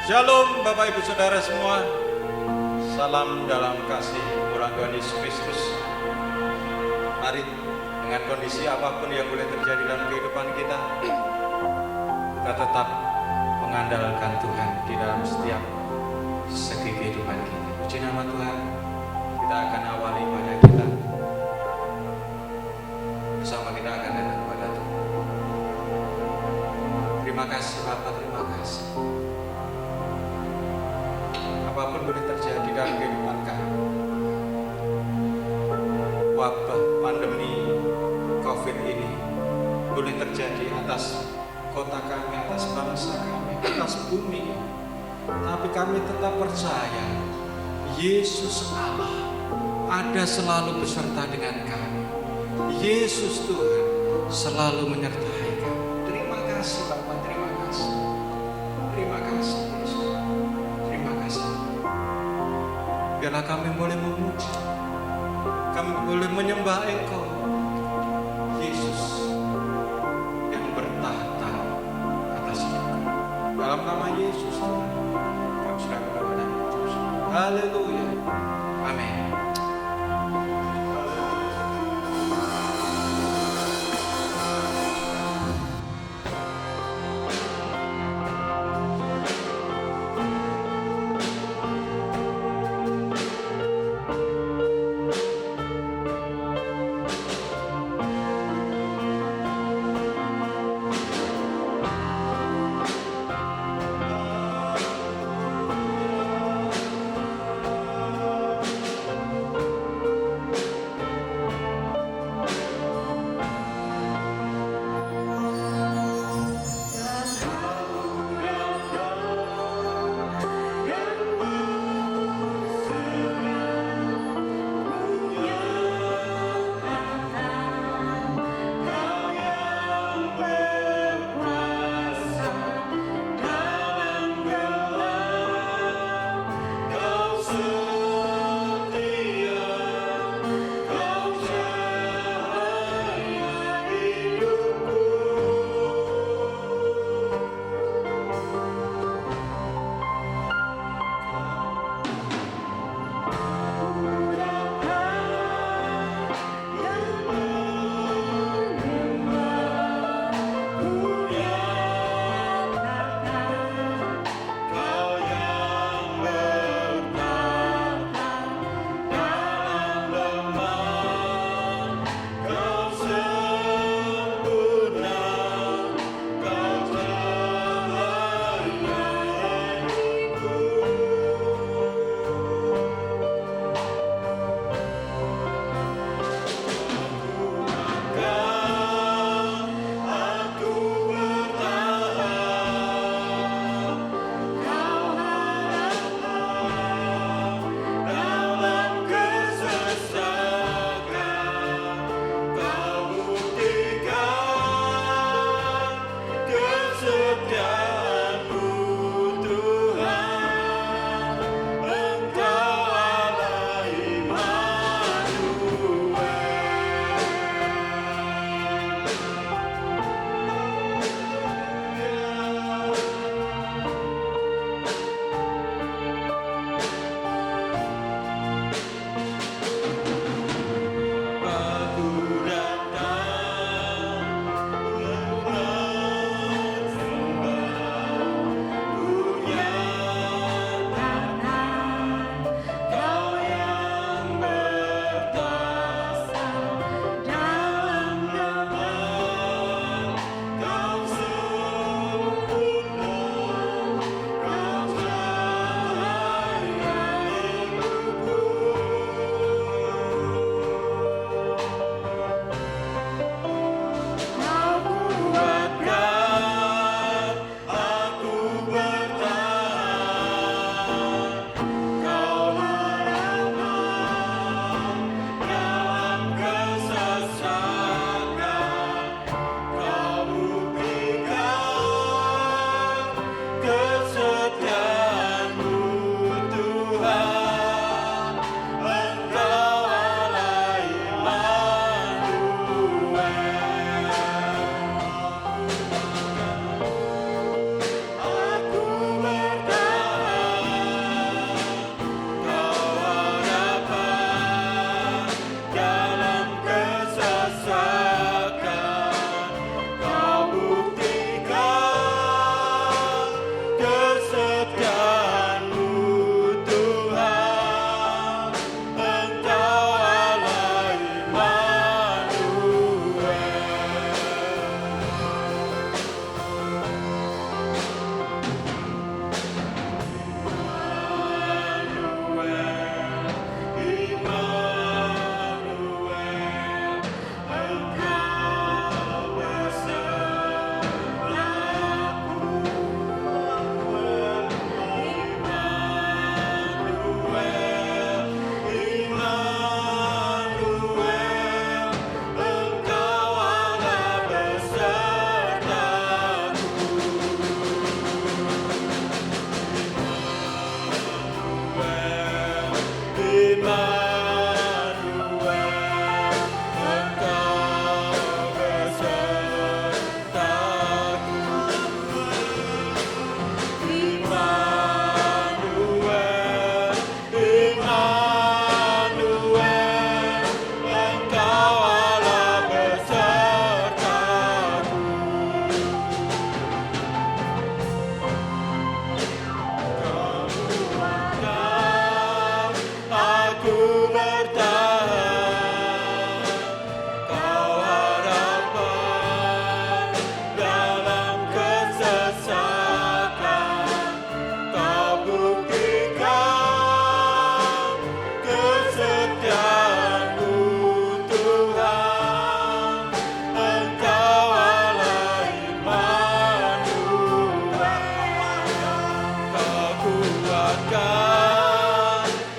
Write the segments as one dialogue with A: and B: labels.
A: Shalom Bapak Ibu Saudara semua. Salam dalam kasih Tuhan Yesus Kristus. Mari dengan kondisi apapun yang boleh terjadi dalam kehidupan kita, kita tetap mengandalkan Tuhan di dalam setiap segi kehidupan kita. Puji nama Tuhan. Kita akan awali pada kita. Bersama kita akan datang kepada Tuhan. Terima kasih Bapak, terima kasih. Apapun boleh terjadi dalam kehidupan kami, wabah pandemi COVID ini boleh terjadi atas kota kami, atas bangsa kami, atas bumi, tapi kami tetap percaya Yesus Allah ada selalu beserta dengan kami. Yesus Tuhan selalu menyertai kami. Terima kasih Bapak, terima kasih. Terima kasih Yesus. Terima kasih. Biarlah kami boleh memuji, kami boleh menyembah Engkau, Yesus yang bertahta atas kita. Dalam nama Yesus Tuhan, kami sudah berdoa. Haleluya. Amin.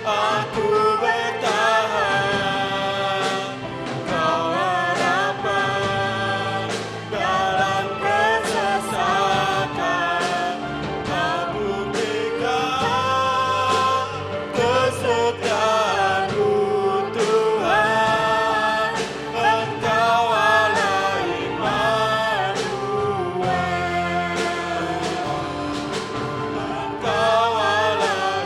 A: aku bertahan. Kau harapan dalam kesesakan, kau buktikan kesetiaan-Mu Tuhan. Engkau Allah Immanuel, Engkau Allah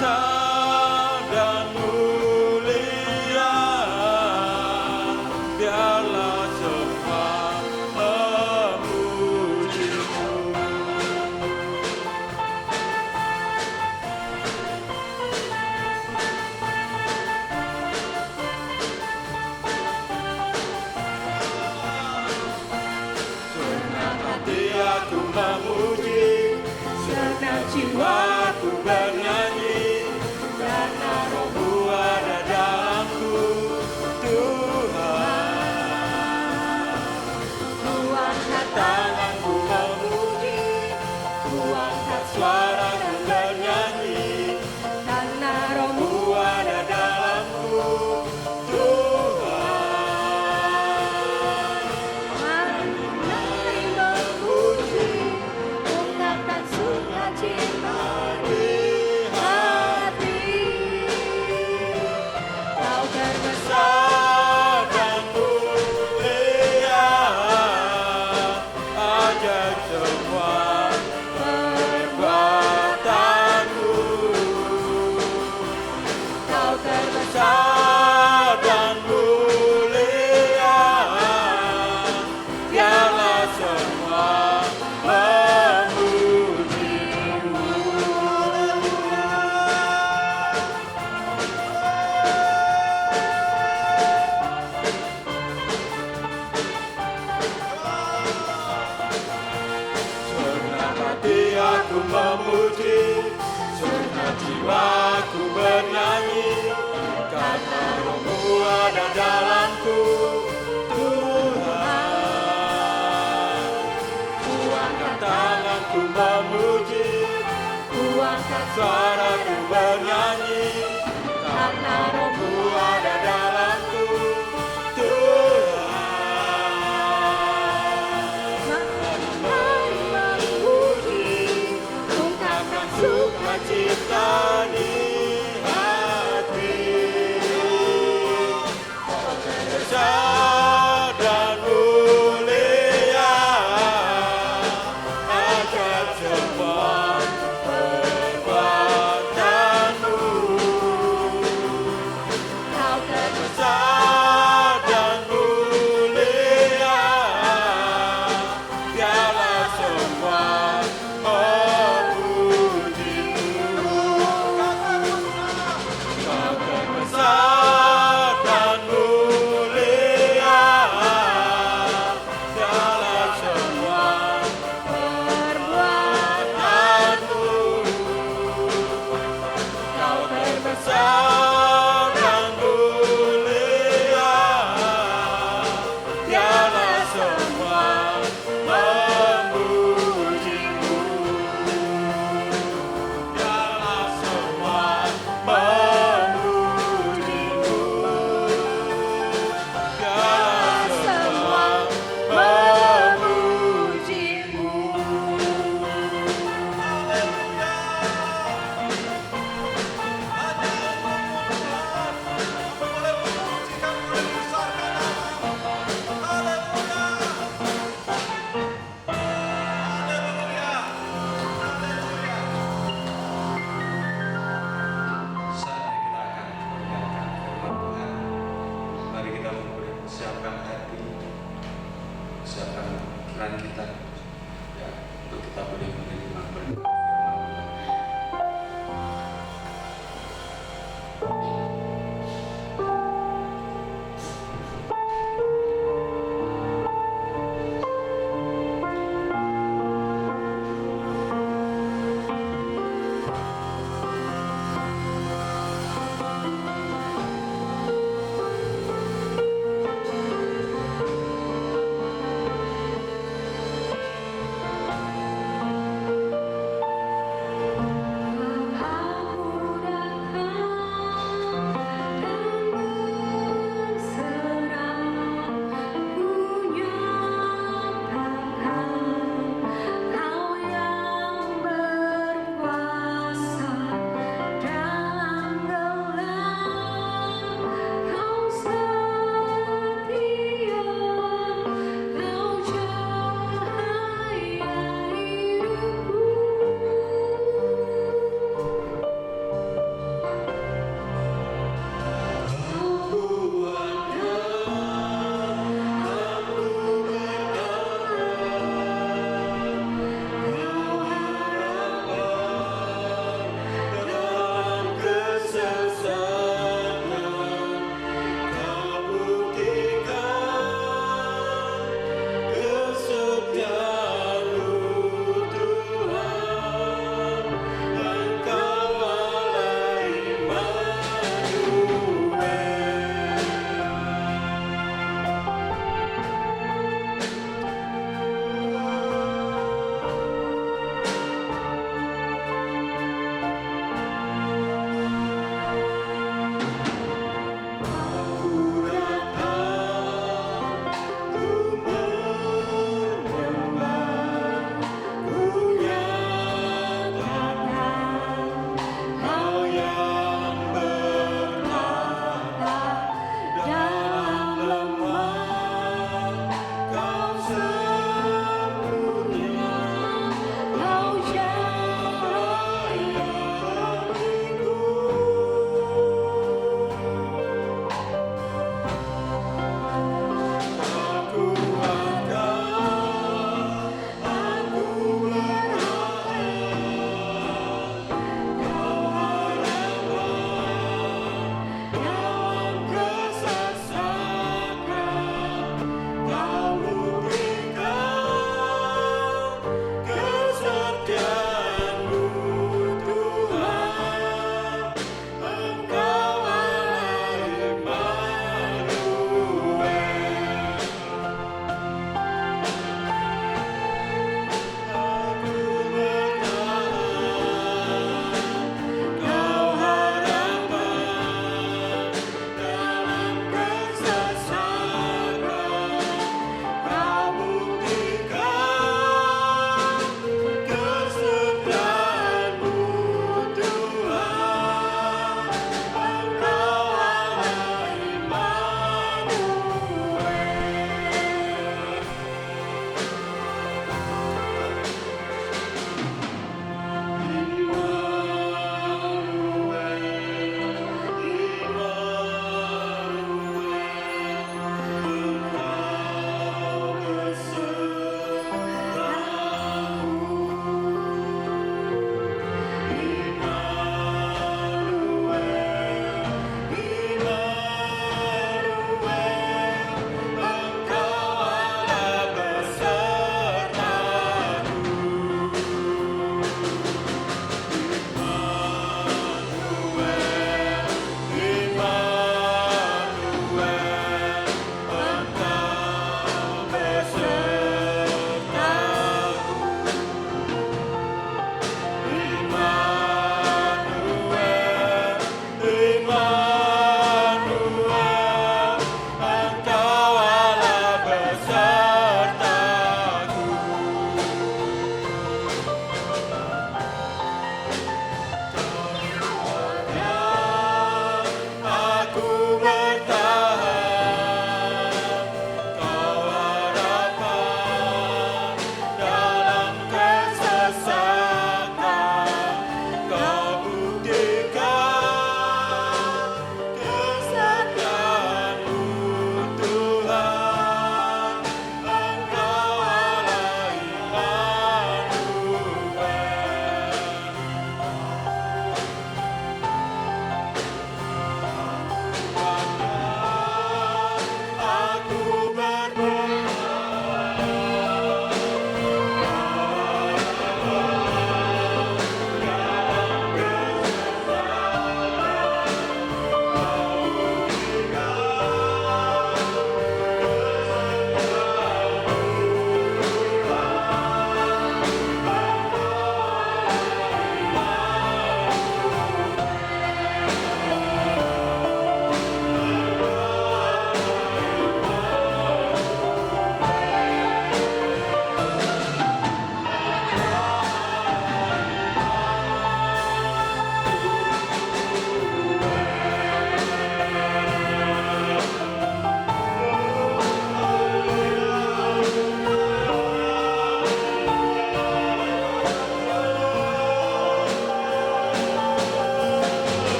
A: besar dan mulia, biarlah semua memuji-Mu. Senang hati aku memuji, senang jiwaku bernyanyi, karena Roh-Mu ada dalamku, Tuhan. Ku angkat tanganku memuji, ku angkat suaraku bernyanyi, karena Roh-Mu ada dalamku, Tuhan.
B: Mari memuji, ungkapkan sukacita di hati. Kau terbesar
A: dan mulia, ajaib semua perbuatanmu.
B: Kau terbesar
A: Besar dan mulia, biarlah semua memuji-Mu. Senang hati aku memuji, senang jiwaku bernyanyi, karena Roh-Mu ada dalamku, Tuhan. Ku angkat tanganku memuji,
B: ku angkat
A: suaraku bernyanyi, karena Roh-Mu ada dalamku, Tuhan.
B: mari memuji, ungkapkan
A: Sukacita di hati, Kau terbesar dan mulia, ajaib semua perbuatanmu.
B: Kau terbesar
A: Besar dan mulia, biarlah semua memuji-Mu.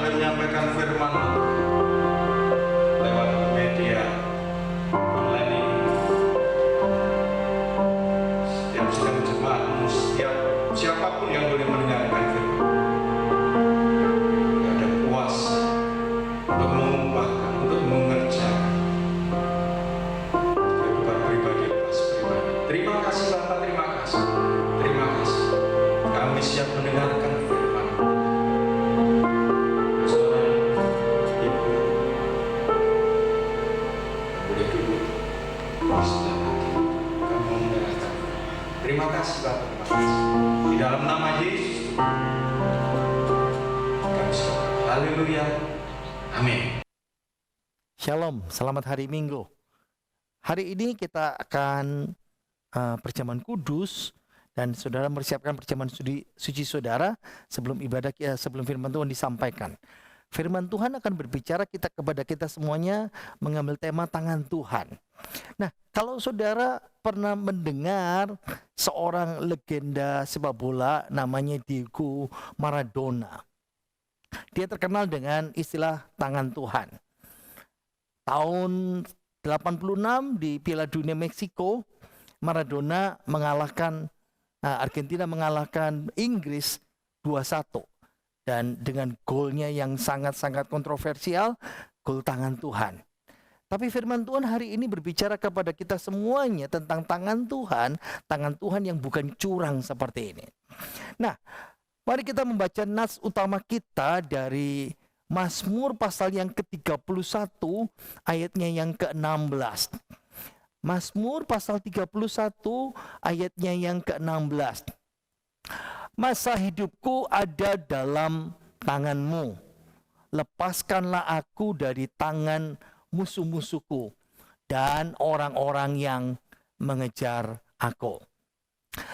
A: boleh menyampaikan firman lewat media online ini. Setiap sidang jemaat, setiap siapapun yang boleh mendengarkan firman, ada kuasa untuk mengubahkan, untuk mengerjakan kehidupan pribadi lepas pribadi. Terima kasih Bapak, terima kasih. Terima kasih. Kami siap mendengarkan firman. Saudara, Ibu, boleh duduk di sebelah hati. Kamu mendengarkan. Terima kasih Bapak, terima kasih. Di dalam nama Yesus, kami siap. Haleluya. Amin.
C: Shalom, selamat hari Minggu. Hari ini kita akan perjamuan kudus dan saudara mempersiapkan perjamuan suci saudara sebelum ibadah, sebelum firman Tuhan disampaikan. Firman Tuhan akan berbicara kepada kita semuanya mengambil tema tangan Tuhan. Nah, kalau saudara pernah mendengar seorang legenda sepak bola namanya Diego Maradona. Dia terkenal dengan istilah tangan Tuhan. Tahun 86 di Piala Dunia Meksiko, Maradona Argentina mengalahkan Inggris 2-1. Dan dengan golnya yang sangat-sangat kontroversial, gol tangan Tuhan. Tapi firman Tuhan hari ini berbicara kepada kita semuanya tentang tangan Tuhan yang bukan curang seperti ini. Nah, mari kita membaca nas utama kita dari Mazmur pasal yang ke-31 ayatnya yang ke-16. Mazmur pasal 31 ayatnya yang ke-16. Masa hidupku ada dalam tanganmu. Lepaskanlah aku dari tangan musuh-musuhku dan orang-orang yang mengejar aku.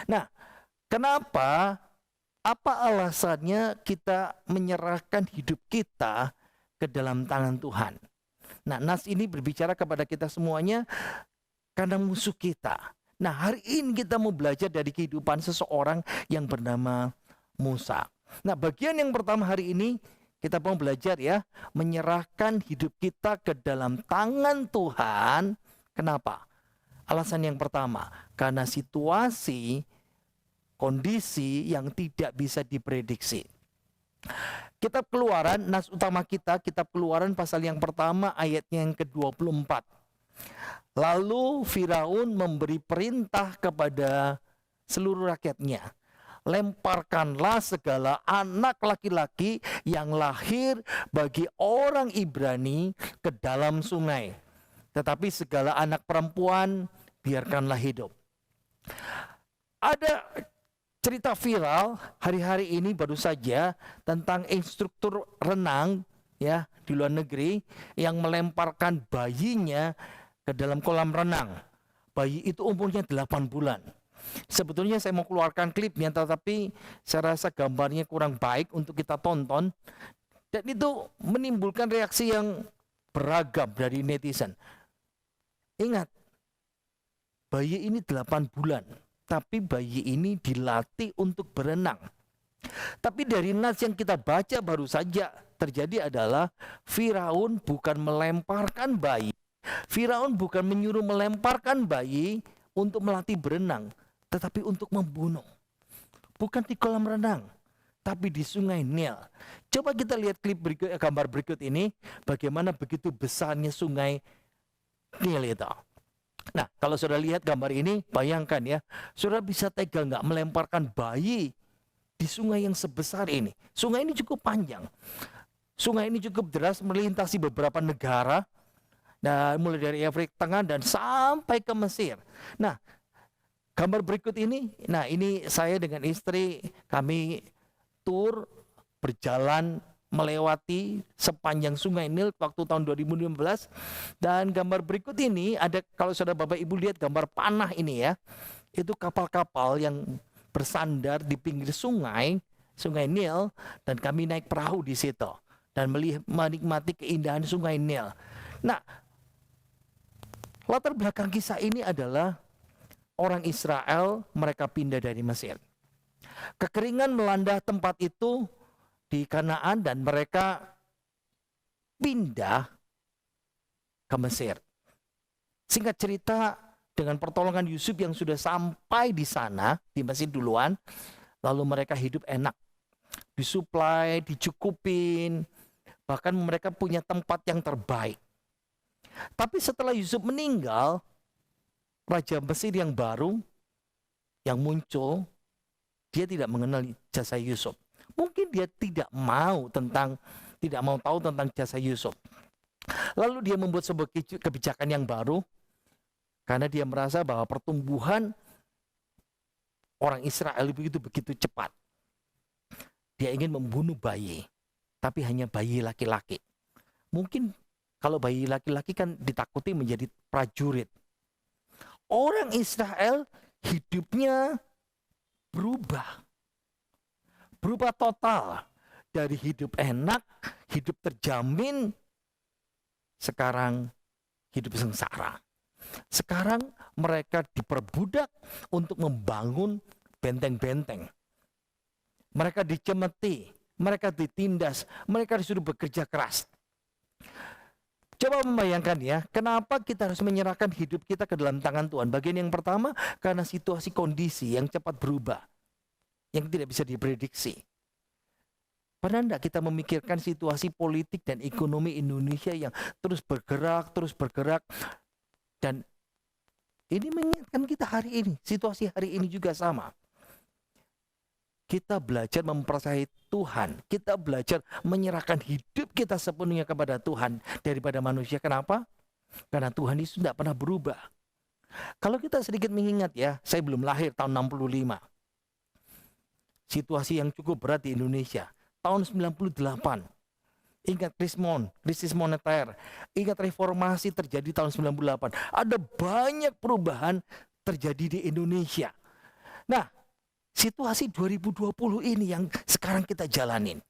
C: Nah, kenapa? Apa alasannya kita menyerahkan hidup kita ke dalam tangan Tuhan? Nah, nas ini berbicara kepada kita semuanya karena musuh kita. Nah, hari ini kita mau belajar dari kehidupan seseorang yang bernama Musa. Nah, bagian yang pertama hari ini kita mau belajar ya, menyerahkan hidup kita ke dalam tangan Tuhan. Kenapa? Alasan yang pertama, karena situasi kondisi yang tidak bisa diprediksi. Kitab Keluaran, nas utama kita, Kitab Keluaran pasal yang pertama ayatnya yang ke-24. Lalu Firaun memberi perintah kepada seluruh rakyatnya, lemparkanlah segala anak laki-laki yang lahir bagi orang Ibrani ke dalam sungai, tetapi segala anak perempuan biarkanlah hidup. Ada cerita viral hari-hari ini baru saja tentang instruktur renang ya di luar negeri yang melemparkan bayinya ke dalam kolam renang. Bayi itu umurnya 8 bulan. Sebetulnya saya mau keluarkan klipnya, tetapi saya rasa gambarnya kurang baik untuk kita tonton. Dan itu menimbulkan reaksi yang beragam dari netizen. Ingat, bayi ini 8 bulan. Tapi bayi ini dilatih untuk berenang. Tapi dari nas yang kita baca baru saja terjadi adalah Firaun bukan melemparkan bayi. Firaun bukan menyuruh melemparkan bayi untuk melatih berenang, tetapi untuk membunuh. Bukan di kolam renang, tapi di sungai Nil. Coba kita lihat gambar berikut ini, bagaimana begitu besarnya sungai Nil itu. Nah, kalau saudara lihat gambar ini, bayangkan ya, saudara bisa tega nggak melemparkan bayi di sungai yang sebesar ini. Sungai ini cukup panjang. Sungai ini cukup deras melintasi beberapa negara, dan mulai dari Afrika Tengah dan sampai ke Mesir. Nah, gambar berikut ini, nah ini saya dengan istri, kami tur berjalan melewati sepanjang sungai Nil waktu tahun 2015. Dan gambar berikut ini ada, kalau saudara Bapak Ibu lihat gambar panah ini ya, itu kapal-kapal yang bersandar di pinggir sungai Nil, dan kami naik perahu di situ dan menikmati keindahan sungai Nil. Nah, latar belakang kisah ini adalah orang Israel, mereka pindah dari Mesir. Kekeringan melanda tempat itu di Kanaan dan mereka pindah ke Mesir. Singkat cerita, dengan pertolongan Yusuf yang sudah sampai di sana, di Mesir duluan, lalu mereka hidup enak. Disuplai, dicukupin, bahkan mereka punya tempat yang terbaik. Tapi setelah Yusuf meninggal, Raja Mesir yang baru, yang muncul, dia tidak mengenal jasa Yusuf. Mungkin dia tidak mau tahu tentang jasa Yusuf. Lalu dia membuat sebuah kebijakan yang baru, karena dia merasa bahwa pertumbuhan orang Israel begitu cepat. Dia ingin membunuh bayi, tapi hanya bayi laki-laki. Mungkin kalau bayi laki-laki kan ditakuti menjadi prajurit. Orang Israel hidupnya berubah total. Dari hidup enak, hidup terjamin, sekarang hidup sengsara. Sekarang mereka diperbudak untuk membangun benteng-benteng. Mereka dicemeti, mereka ditindas, mereka disuruh bekerja keras. Coba membayangkan ya, kenapa kita harus menyerahkan hidup kita ke dalam tangan Tuhan. Bagian yang pertama, karena situasi kondisi yang cepat berubah, yang tidak bisa diprediksi. Pernah enggak kita memikirkan situasi politik dan ekonomi Indonesia yang terus bergerak, dan ini mengingatkan kita hari ini, situasi hari ini juga sama. Kita belajar mempercayai Tuhan, kita belajar menyerahkan hidup kita sepenuhnya kepada Tuhan daripada manusia. Kenapa? Karena Tuhan itu tidak pernah berubah. Kalau kita sedikit mengingat ya, saya belum lahir tahun 65. Situasi yang cukup berat di Indonesia. Tahun 98. Ingat krisis moneter, ingat reformasi terjadi tahun 98. Ada banyak perubahan terjadi di Indonesia. Nah, situasi 2020 ini yang sekarang kita jalanin.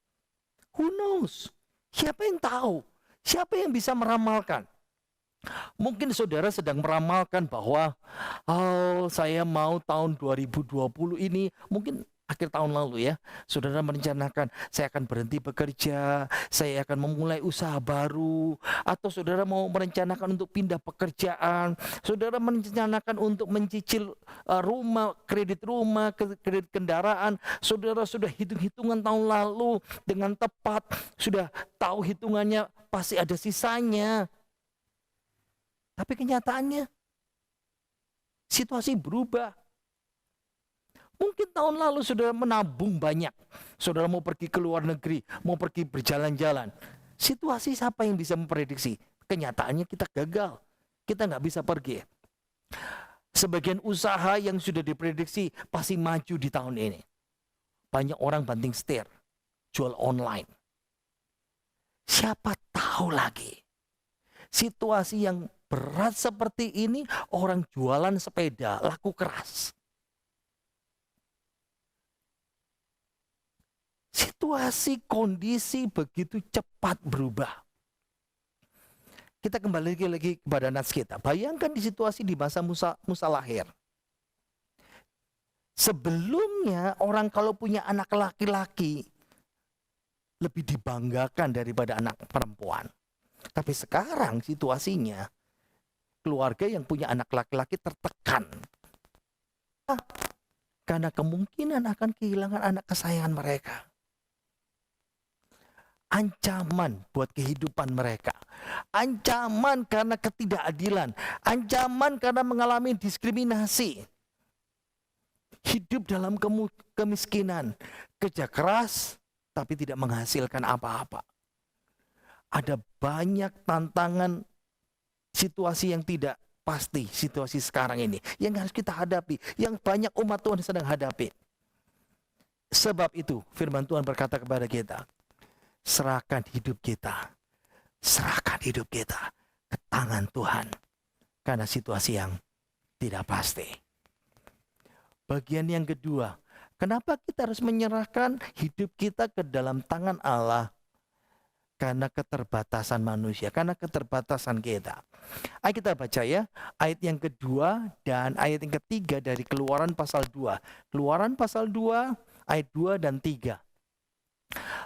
C: Who knows? Siapa yang tahu? Siapa yang bisa meramalkan? Mungkin saudara sedang meramalkan bahwa saya mau tahun 2020 ini, mungkin akhir tahun lalu ya, saudara merencanakan saya akan berhenti bekerja, saya akan memulai usaha baru, atau saudara mau merencanakan untuk pindah pekerjaan, saudara merencanakan untuk mencicil kredit kendaraan, saudara sudah hitung-hitungan tahun lalu dengan tepat, sudah tahu hitungannya pasti ada sisanya. Tapi kenyataannya situasi berubah. Mungkin tahun lalu saudara menabung banyak. Saudara mau pergi ke luar negeri, mau pergi berjalan-jalan. Situasi siapa yang bisa memprediksi? Kenyataannya kita gagal. Kita nggak bisa pergi. Sebagian usaha yang sudah diprediksi pasti maju di tahun ini. Banyak orang banting setir, jual online. Siapa tahu lagi. Situasi yang berat seperti ini, orang jualan sepeda laku keras. Situasi, kondisi begitu cepat berubah. Kita kembali lagi kepada nats kita. Bayangkan di situasi di masa Musa lahir. Sebelumnya orang kalau punya anak laki-laki lebih dibanggakan daripada anak perempuan. Tapi sekarang situasinya keluarga yang punya anak laki-laki tertekan. Karena kemungkinan akan kehilangan anak kesayangan mereka. Ancaman buat kehidupan mereka. Ancaman karena ketidakadilan. Ancaman karena mengalami diskriminasi. Hidup dalam kemiskinan. Kerja keras tapi tidak menghasilkan apa-apa. Ada banyak tantangan situasi yang tidak pasti, situasi sekarang ini. Yang harus kita hadapi. Yang banyak umat Tuhan sedang hadapi. Sebab itu firman Tuhan berkata kepada kita. Serahkan hidup kita ke tangan Tuhan. Karena situasi yang tidak pasti. Bagian yang kedua, kenapa kita harus menyerahkan hidup kita ke dalam tangan Allah? Karena keterbatasan manusia, karena keterbatasan kita. Ayo kita baca ya, ayat yang kedua dan ayat yang ketiga dari Keluaran pasal 2. Keluaran pasal 2, ayat 2 dan 3.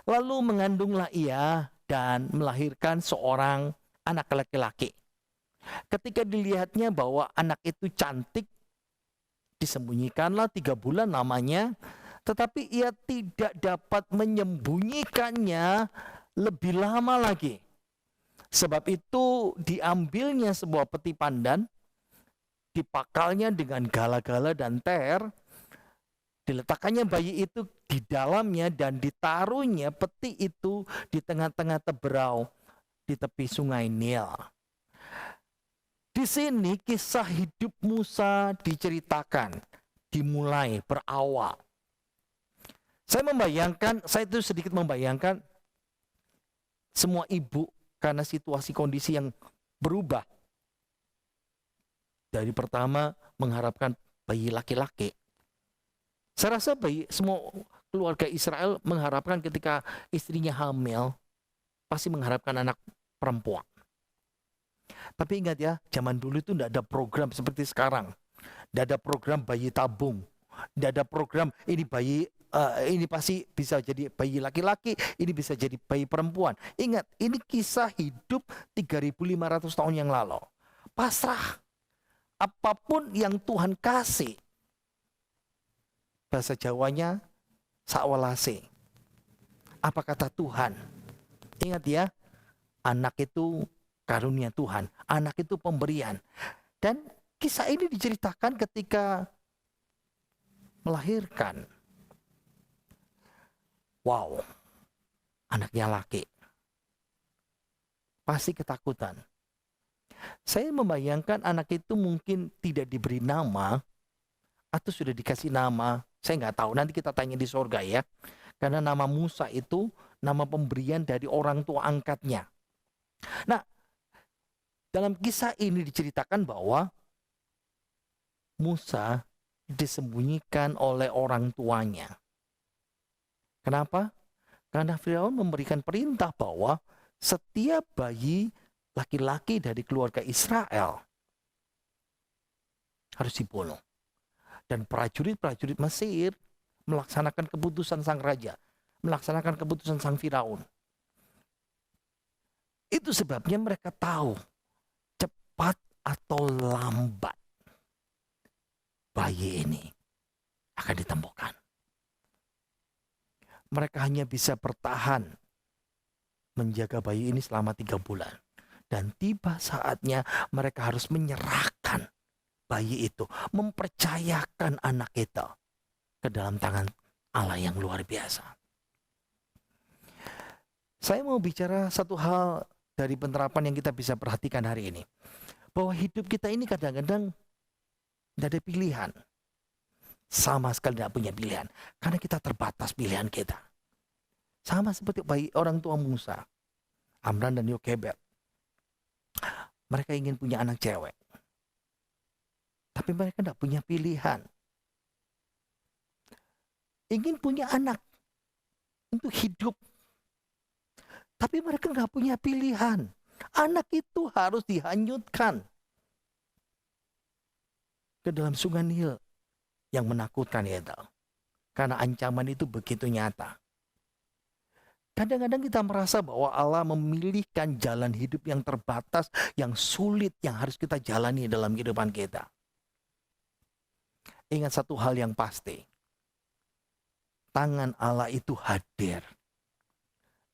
C: Lalu mengandunglah ia dan melahirkan seorang anak laki-laki. Ketika dilihatnya bahwa anak itu cantik, disembunyikanlah 3 bulan namanya, tetapi ia tidak dapat menyembunyikannya lebih lama lagi. Sebab itu diambilnya sebuah peti pandan, dipakalnya dengan gala-gala dan ter, diletakkannya bayi itu di dalamnya dan ditaruhnya peti itu di tengah-tengah teberau di tepi sungai Nil. Di sini kisah hidup Musa diceritakan, dimulai berawal. Saya itu sedikit membayangkan semua ibu karena situasi kondisi yang berubah. Dari pertama mengharapkan bayi laki-laki. Saya rasa semua keluarga Israel mengharapkan ketika istrinya hamil, pasti mengharapkan anak perempuan. Tapi ingat ya, zaman dulu itu tidak ada program seperti sekarang. Tidak ada program bayi tabung. Tidak ada program ini pasti bisa jadi bayi laki-laki, ini bisa jadi bayi perempuan. Ingat, ini kisah hidup 3.500 tahun yang lalu. Pasrah. Apapun yang Tuhan kasih. Bahasa Jawanya sakwalase. Apa kata Tuhan? Ingat ya, anak itu karunia Tuhan, anak itu pemberian. Dan kisah ini diceritakan ketika melahirkan. Wow, anaknya laki. Pasti ketakutan. Saya membayangkan anak itu mungkin tidak diberi nama atau sudah dikasih nama. Saya nggak tahu, nanti kita tanya di sorga ya. Karena nama Musa itu nama pemberian dari orang tua angkatnya. Nah, dalam kisah ini diceritakan bahwa Musa disembunyikan oleh orang tuanya. Kenapa? Karena Firaun memberikan perintah bahwa setiap bayi laki-laki dari keluarga Israel harus dibunuh. Dan prajurit-prajurit Mesir melaksanakan keputusan sang raja, melaksanakan keputusan sang Firaun. Itu sebabnya mereka tahu cepat atau lambat bayi ini akan ditemukan. Mereka hanya bisa bertahan menjaga bayi ini selama 3 bulan. Dan tiba saatnya mereka harus menyerahkan bayi itu, mempercayakan anak itu ke dalam tangan Allah yang luar biasa. Saya mau bicara satu hal dari penerapan yang kita bisa perhatikan hari ini. Bahwa hidup kita ini kadang-kadang tidak ada pilihan. Sama sekali tidak punya pilihan. Karena kita terbatas pilihan kita. Sama seperti bayi orang tua Musa, Amram dan Yokebed. Mereka ingin punya anak cewek. Tapi mereka tidak punya pilihan. Ingin punya anak untuk hidup. Tapi mereka nggak punya pilihan. Anak itu harus dihanyutkan ke dalam sungai Nil yang menakutkan itu. Karena ancaman itu begitu nyata. Kadang-kadang kita merasa bahwa Allah memilihkan jalan hidup yang terbatas, yang sulit, yang harus kita jalani dalam kehidupan kita. Ingat satu hal yang pasti. Tangan Allah itu hadir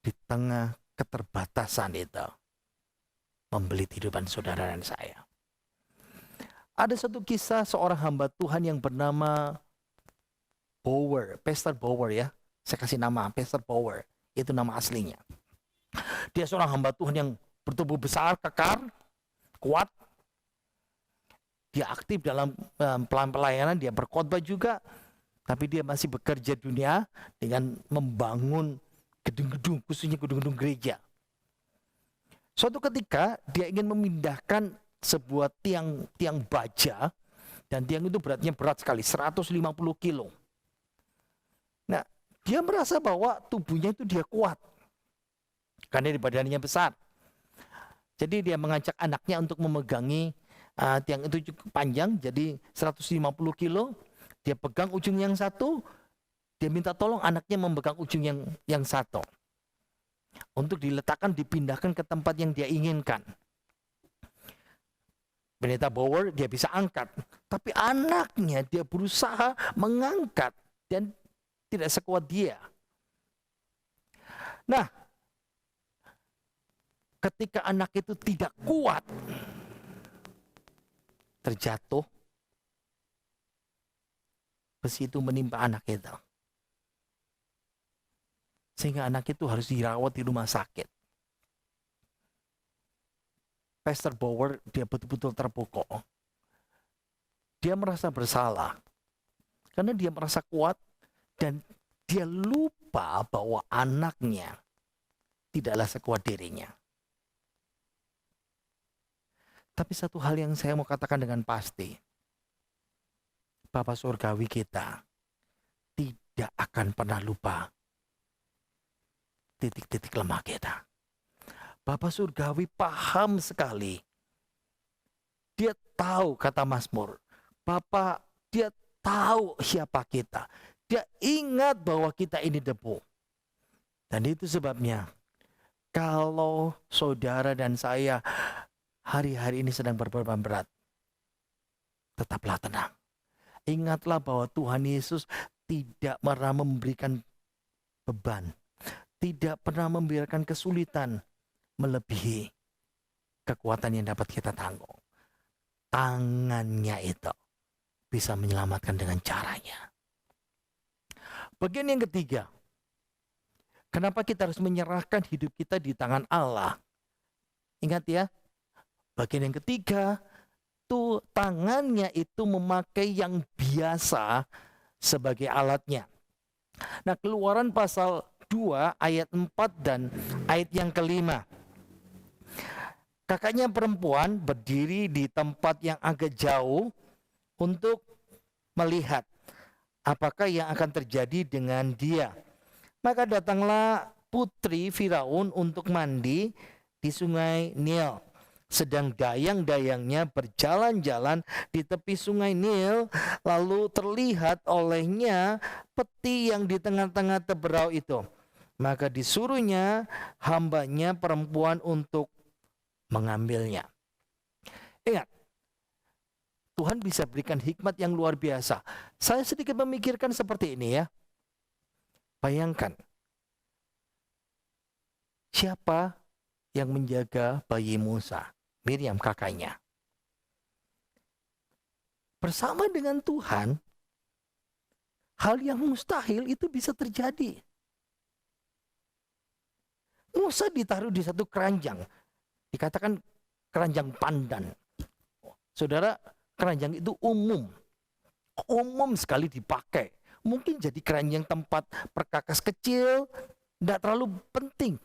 C: di tengah keterbatasan itu. Membelit kehidupan saudara dan saya. Ada satu kisah seorang hamba Tuhan yang bernama Bower, Pastor Bower ya. Saya kasih nama Pastor Bower, itu nama aslinya. Dia seorang hamba Tuhan yang bertubuh besar, kekar, kuat. Dia aktif dalam pelayanan, dia berkhotbah juga. Tapi dia masih bekerja dunia dengan membangun gedung-gedung, khususnya gedung-gedung gereja. Suatu ketika dia ingin memindahkan sebuah tiang baja, dan tiang itu berat sekali, 150 kilo. Nah, dia merasa bahwa tubuhnya itu dia kuat, karena di badannya besar. Jadi dia mengajak anaknya untuk memegangi tiang itu cukup panjang, jadi 150 kilo. Dia pegang ujung yang satu, dia minta tolong anaknya memegang ujung yang satu. untuk diletakkan, dipindahkan ke tempat yang dia inginkan. Pendeta Bauer dia bisa angkat, tapi anaknya dia berusaha mengangkat dan tidak sekuat dia. Nah, ketika anak itu tidak kuat, terjatuh, besi itu menimpa anak itu. Sehingga anak itu harus dirawat di rumah sakit. Pastor Bauer dia betul-betul terpukul. Dia merasa bersalah karena dia merasa kuat dan dia lupa bahwa anaknya tidaklah sekuat dirinya. Tapi satu hal yang saya mau katakan dengan pasti, Bapa Surgawi kita tidak akan pernah lupa titik-titik lemah kita. Bapa Surgawi paham sekali. Dia tahu, kata Mazmur, Bapa, dia tahu siapa kita. Dia ingat bahwa kita ini debu. Dan itu sebabnya, kalau saudara dan saya hari-hari ini sedang berbeban berat, tetaplah tenang. Ingatlah bahwa Tuhan Yesus tidak pernah memberikan beban, tidak pernah membiarkan kesulitan melebihi kekuatan yang dapat kita tanggung. Tangannya itu bisa menyelamatkan dengan caranya. Bagian yang ketiga, kenapa kita harus menyerahkan hidup kita di tangan Allah? Ingat ya, bagian yang ketiga, tuh tangannya itu memakai yang biasa sebagai alatnya. Nah, Keluaran pasal 2 ayat 4 dan ayat yang kelima. Kakaknya perempuan berdiri di tempat yang agak jauh untuk melihat apakah yang akan terjadi dengan dia. Maka datanglah putri Firaun untuk mandi di sungai Nil. Sedang dayang-dayangnya berjalan-jalan di tepi sungai Nil, lalu terlihat olehnya peti yang di tengah-tengah teberau itu. Maka disuruhnya hambanya perempuan untuk mengambilnya. Ingat, Tuhan bisa berikan hikmat yang luar biasa. Saya sedikit memikirkan seperti ini ya. Bayangkan, siapa yang menjaga bayi Musa? Miriam kakaknya. Bersama dengan Tuhan, hal yang mustahil itu bisa terjadi. Musa ditaruh di satu keranjang. Dikatakan keranjang pandan. Saudara, keranjang itu umum. Umum sekali dipakai. Mungkin jadi keranjang tempat perkakas kecil, tidak terlalu penting.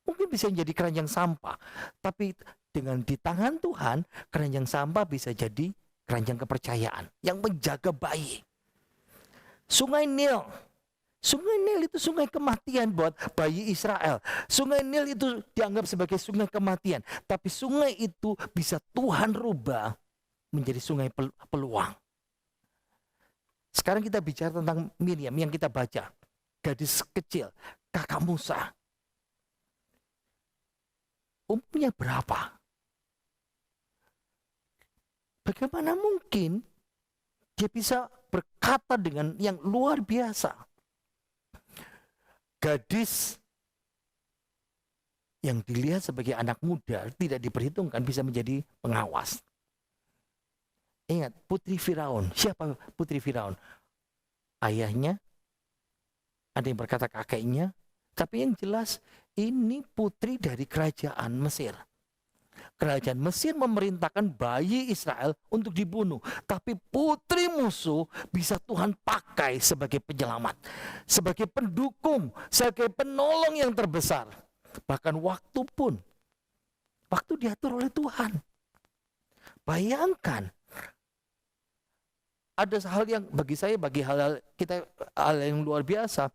C: Mungkin bisa jadi keranjang sampah. Tapi dengan di tangan Tuhan, keranjang sampah bisa jadi keranjang kepercayaan yang menjaga bayi. Sungai Nil. Sungai Nil itu sungai kematian buat bayi Israel. Sungai Nil itu dianggap sebagai sungai kematian. Tapi sungai itu bisa Tuhan rubah menjadi sungai peluang. Sekarang kita bicara tentang Miriam yang kita baca. Gadis kecil, kakak Musa. Umurnya berapa? Bagaimana mungkin dia bisa berkata dengan yang luar biasa? Gadis yang dilihat sebagai anak muda tidak diperhitungkan bisa menjadi pengawas. Ingat, putri Firaun. Siapa putri Firaun? Ayahnya, ada yang berkata kakeknya, tapi yang jelas ini putri dari kerajaan Mesir. Kerajaan Mesir memerintahkan bayi Israel untuk dibunuh. Tapi putri musuh bisa Tuhan pakai sebagai penyelamat. Sebagai pendukung, sebagai penolong yang terbesar. Bahkan waktu pun, waktu diatur oleh Tuhan. Bayangkan, ada hal yang bagi saya, bagi hal kita, hal yang luar biasa.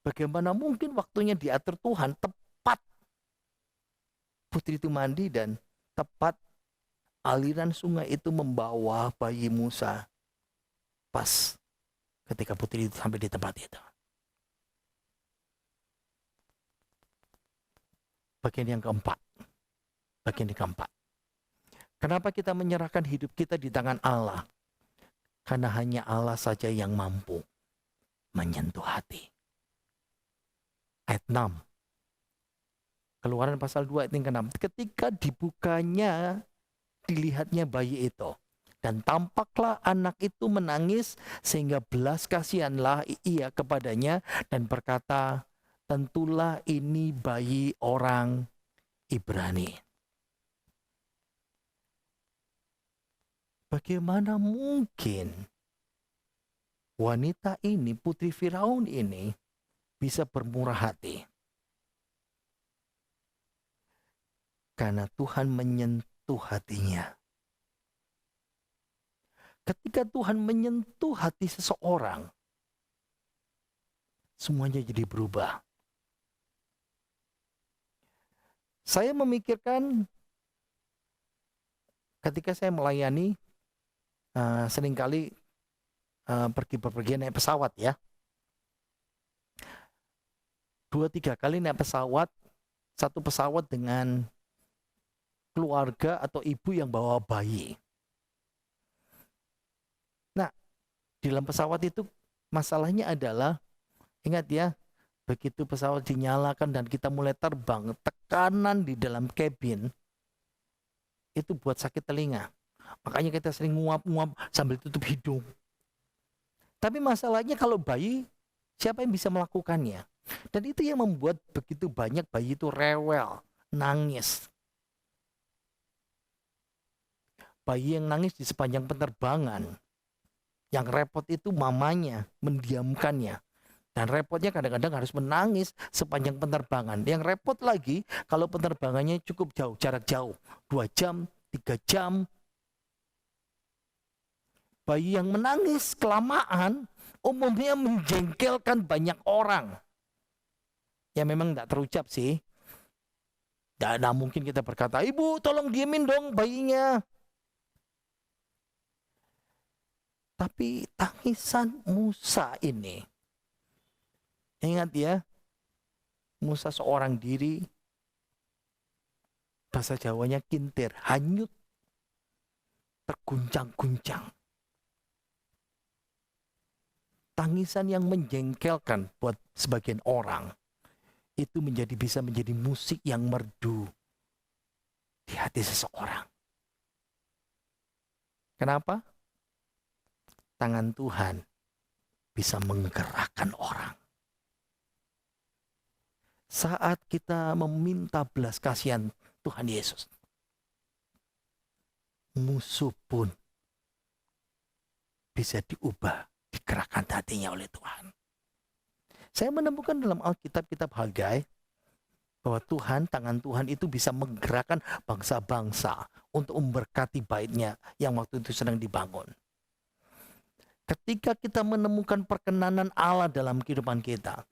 C: Bagaimana mungkin waktunya diatur Tuhan, tepat putri itu mandi dan tepat aliran sungai itu membawa bayi Musa pas ketika putri itu sampai di tempat itu. Bagian yang keempat. Bagian yang keempat. Kenapa kita menyerahkan hidup kita di tangan Allah? Karena hanya Allah saja yang mampu menyentuh hati. Ayat 6. Keluaran pasal 2 ayat yang ke-6. Ketika dibukanya, dilihatnya bayi itu. Dan tampaklah anak itu menangis sehingga belas kasihanlah ia kepadanya dan berkata, tentulah ini bayi orang Ibrani. Bagaimana mungkin wanita ini, putri Firaun ini, bisa bermurah hati? Karena Tuhan menyentuh hatinya. Ketika Tuhan menyentuh hati seseorang, semuanya jadi berubah. Saya memikirkan ketika saya melayani, seringkali pergi bepergian naik pesawat ya. 2-3 kali naik pesawat, satu pesawat dengan keluarga atau ibu yang bawa bayi. Nah, di dalam pesawat itu masalahnya adalah, ingat ya, begitu pesawat dinyalakan dan kita mulai terbang, tekanan di dalam kabin itu buat sakit telinga. Makanya kita sering nguap-nguap sambil tutup hidung. Tapi masalahnya kalau bayi, siapa yang bisa melakukannya? Dan itu yang membuat begitu banyak bayi itu rewel, nangis. Bayi yang nangis di sepanjang penerbangan. Yang repot itu mamanya mendiamkannya. Dan repotnya kadang-kadang harus menangis sepanjang penerbangan. Yang repot lagi kalau penerbangannya cukup jauh, jarak jauh. 2 jam, 3 jam. Bayi yang menangis kelamaan umumnya menjengkelkan banyak orang. Ya memang tidak terucap sih. Tidak mungkin kita berkata, ibu tolong diemin dong bayinya. Tapi tangisan Musa ini, ingat ya, Musa seorang diri, bahasa Jawanya kintir, hanyut, terguncang-guncang. Tangisan yang menjengkelkan buat sebagian orang, itu bisa menjadi musik yang merdu di hati seseorang. Kenapa? Tangan Tuhan bisa menggerakkan orang. Saat kita meminta belas kasihan Tuhan Yesus, musuh pun bisa diubah, digerakkan hatinya oleh Tuhan. Saya menemukan dalam Alkitab, kitab Hagai, bahwa tangan Tuhan itu bisa menggerakkan bangsa-bangsa untuk memberkati baitnya yang waktu itu sedang dibangun. Ketika kita menemukan perkenanan Allah dalam kehidupan kita,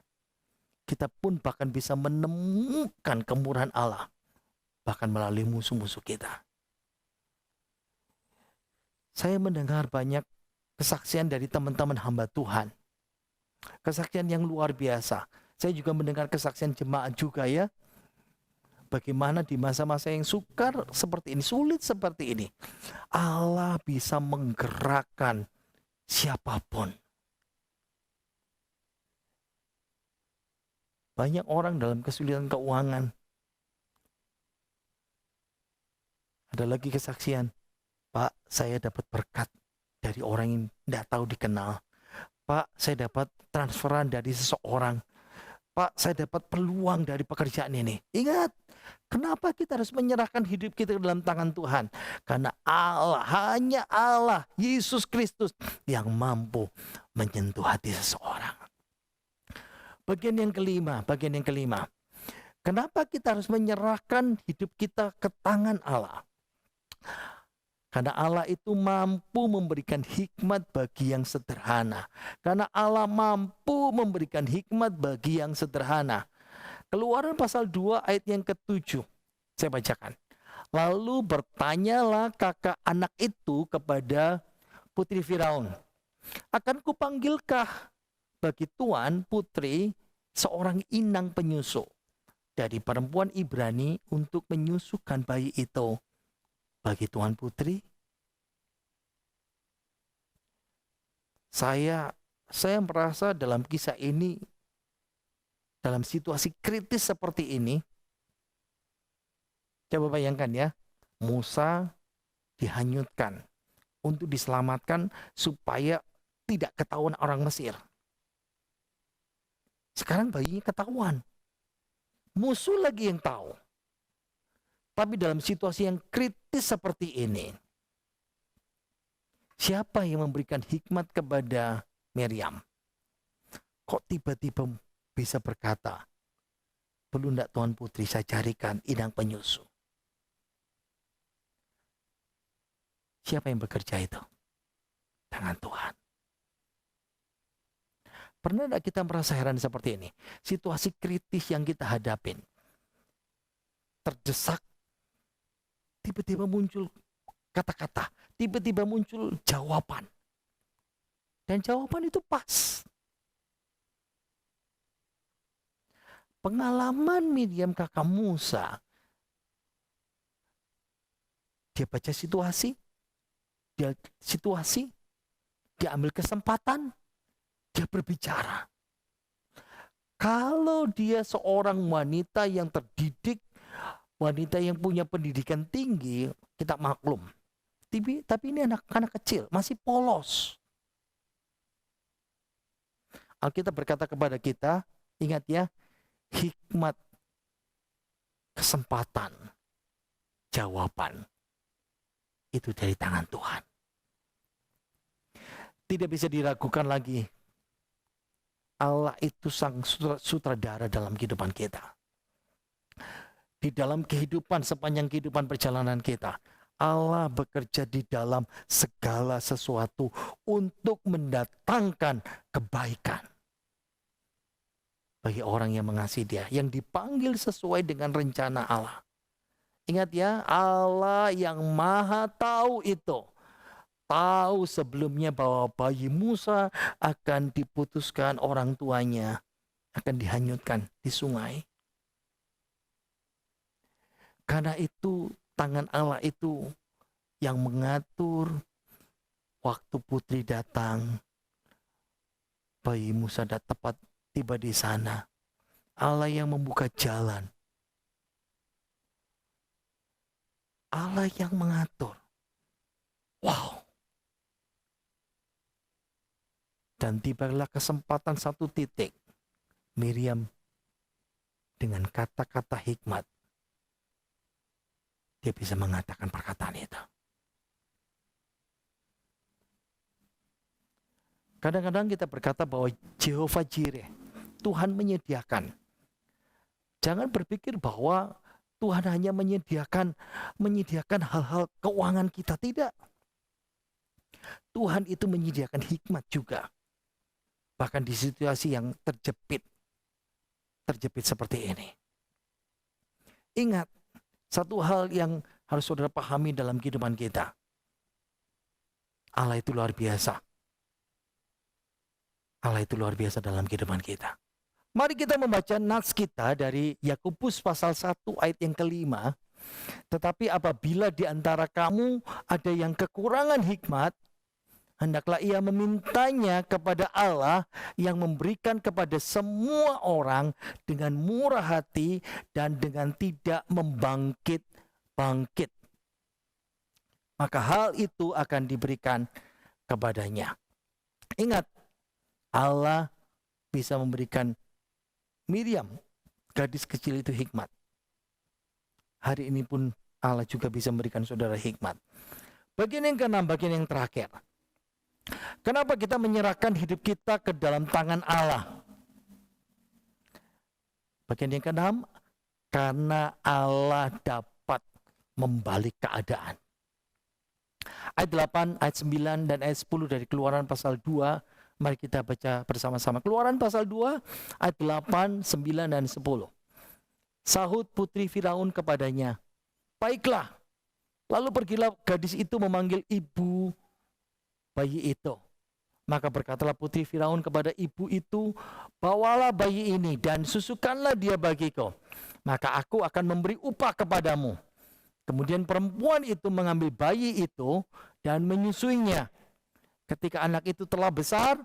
C: kita pun bahkan bisa menemukan kemurahan Allah, bahkan melalui musuh-musuh kita. Saya mendengar banyak kesaksian dari teman-teman hamba Tuhan. Kesaksian yang luar biasa. Saya juga mendengar kesaksian jemaat juga ya. Bagaimana di masa-masa yang sukar seperti ini, sulit seperti ini, Allah bisa menggerakkan siapapun. Banyak orang dalam kesulitan keuangan. Ada lagi kesaksian, Pak, saya dapat berkat dari orang yang tidak tahu dikenal. Pak, saya dapat transferan dari seseorang. Pak, saya dapat peluang dari pekerjaan ini. Ingat, kenapa kita harus menyerahkan hidup kita dalam tangan Tuhan? Karena Allah, hanya Allah, Yesus Kristus yang mampu menyentuh hati seseorang. Bagian yang kelima. Kenapa kita harus menyerahkan hidup kita ke tangan Allah? Karena Allah itu mampu memberikan hikmat bagi yang sederhana. Karena Allah mampu memberikan hikmat bagi yang sederhana. Keluaran pasal 2 ayat yang ke-7. Saya bacakan. Lalu bertanyalah kakak anak itu kepada putri Firaun. Akan kupanggilkah bagi tuan putri seorang inang penyusu? dari perempuan Ibrani untuk menyusukan bayi itu bagi Tuan Putri? Saya merasa dalam kisah ini, dalam situasi kritis seperti ini, coba bayangkan ya, Musa dihanyutkan untuk diselamatkan supaya tidak ketahuan orang Mesir. Sekarang bayinya ketahuan. Musuh lagi yang tahu. Tapi dalam situasi yang kritis seperti ini, siapa yang memberikan hikmat kepada Miriam? Kok tiba-tiba bisa berkata, perlu enggak Tuan Putri saya carikan inang penyusu? Siapa yang bekerja itu? Tangan Tuhan. Pernah enggak kita merasa heran seperti ini? Situasi kritis yang kita hadapin. Terdesak. Tiba-tiba muncul kata-kata. Tiba-tiba muncul jawaban. Dan jawaban itu pas. Pengalaman Miriam kakak Musa. Dia baca situasi. Dia ambil kesempatan, dia berbicara. Kalau dia seorang wanita yang terdidik, wanita yang punya pendidikan tinggi, kita maklum. Tapi ini anak-anak kecil, masih polos. Alkitab berkata kepada kita, ingat ya, hikmat, kesempatan, jawaban, itu dari tangan Tuhan. Tidak bisa diragukan lagi. Allah itu sang sutradara dalam kehidupan kita. Di dalam kehidupan, sepanjang kehidupan perjalanan kita, Allah bekerja di dalam segala sesuatu untuk mendatangkan kebaikan bagi orang yang mengasihi Dia, yang dipanggil sesuai dengan rencana Allah. Ingat ya, Allah yang maha tahu itu. Tahu sebelumnya bahwa bayi Musa akan diputuskan orang tuanya, akan dihanyutkan di sungai. Karena itu tangan Allah itu yang mengatur waktu putri datang. Bayi Musa tepat tiba di sana. Allah yang membuka jalan. Allah yang mengatur. Wow. Dan tibalah kesempatan satu titik. Miriam dengan kata-kata hikmat, dia bisa mengatakan perkataan itu. Kadang-kadang kita berkata bahwa Jehovah Jireh, Tuhan menyediakan. Jangan berpikir bahwa Tuhan hanya menyediakan hal-hal keuangan kita. Tidak. Tuhan itu menyediakan hikmat juga. Bahkan di situasi yang terjepit seperti ini. Ingat, satu hal yang harus saudara pahami dalam kehidupan kita. Allah itu luar biasa. Allah itu luar biasa dalam kehidupan kita. Mari kita membaca nats kita dari Yakobus pasal 1 ayat yang kelima. Tetapi apabila di antara kamu ada yang kekurangan hikmat, hendaklah ia memintanya kepada Allah yang memberikan kepada semua orang dengan murah hati dan dengan tidak membangkit-bangkit. Maka hal itu akan diberikan kepadanya. Ingat, Allah bisa memberikan Miriam, gadis kecil itu hikmat. Hari ini pun Allah juga bisa memberikan saudara hikmat. Bagian yang keenam, bagian yang terakhir. Kenapa kita menyerahkan hidup kita ke dalam tangan Allah? Bagian yang keenam, karena Allah dapat membalik keadaan. Ayat 8, ayat 9, dan ayat 10 dari Keluaran pasal 2. Mari kita baca bersama-sama. Keluaran pasal 2, ayat 8, 9, dan 10. Sahut putri Firaun kepadanya, baiklah. Lalu pergilah gadis itu memanggil ibu bayi itu. Maka berkatalah putri Firaun kepada ibu itu, bawalah bayi ini dan susukanlah dia bagiku. maka aku akan memberi upah kepadamu. Kemudian perempuan itu mengambil bayi itu dan menyusuinya. Ketika anak itu telah besar,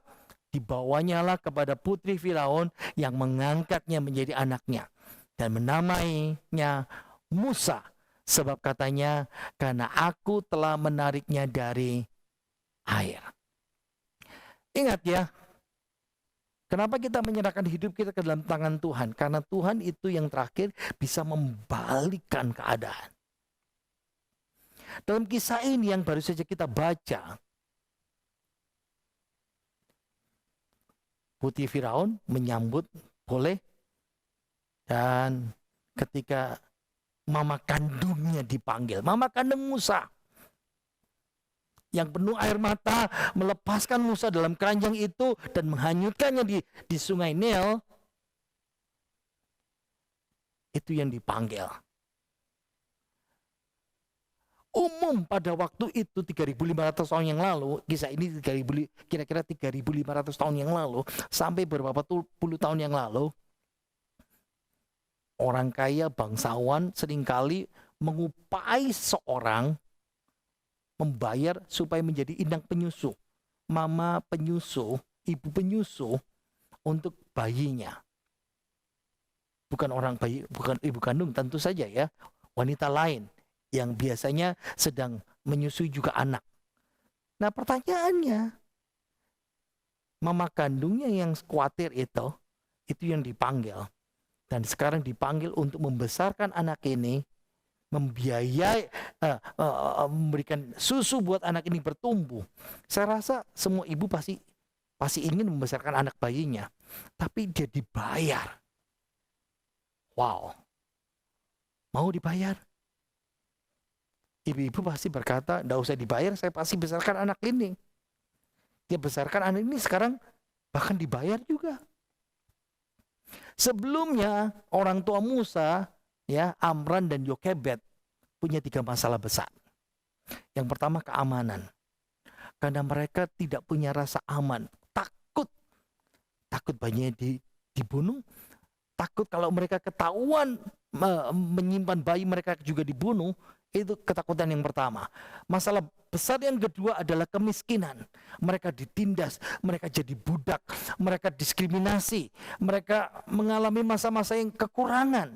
C: dibawanyalah kepada putri Firaun yang mengangkatnya menjadi anaknya. Dan menamainya Musa. Sebab katanya, karena aku telah menariknya dari air. Ingat ya, kenapa kita menyerahkan hidup kita ke dalam tangan Tuhan? Karena Tuhan itu yang terakhir bisa membalikkan keadaan. Dalam kisah ini yang baru saja kita baca, putri Firaun menyambut boleh, dan ketika mama kandungnya dipanggil, mama kandung Musa, yang penuh air mata melepaskan Musa dalam keranjang itu dan menghanyutkannya di sungai Nil, itu yang dipanggil. Umum pada waktu itu 3.500 tahun yang lalu, kisah ini kira-kira 3.500 tahun yang lalu, sampai beberapa puluh tahun yang lalu, orang kaya bangsawan seringkali mengupai seorang, membayar supaya menjadi indang penyusu, mama penyusu, ibu penyusu untuk bayinya. Bukan orang bayi, bukan ibu kandung tentu saja ya, wanita lain yang biasanya sedang menyusui juga anak. Nah pertanyaannya, mama kandungnya yang khawatir itu yang dipanggil. Dan sekarang dipanggil untuk membesarkan anak ini, membiayai, memberikan susu buat anak ini bertumbuh. Saya rasa semua ibu pasti ingin membesarkan anak bayinya. Tapi dia dibayar. Wow. Mau dibayar? Ibu-ibu pasti berkata, enggak usah dibayar, saya pasti besarkan anak ini. Dia besarkan anak ini sekarang bahkan dibayar juga. Sebelumnya orang tua Musa, ya, Amran dan Yokebed punya 3 masalah besar. Yang pertama keamanan. Karena mereka tidak punya rasa aman, takut bayinya dibunuh, takut kalau mereka ketahuan menyimpan bayi mereka juga dibunuh. Itu ketakutan yang pertama. Masalah besar yang kedua adalah kemiskinan. Mereka ditindas, mereka jadi budak, mereka diskriminasi, mereka mengalami masa-masa yang kekurangan.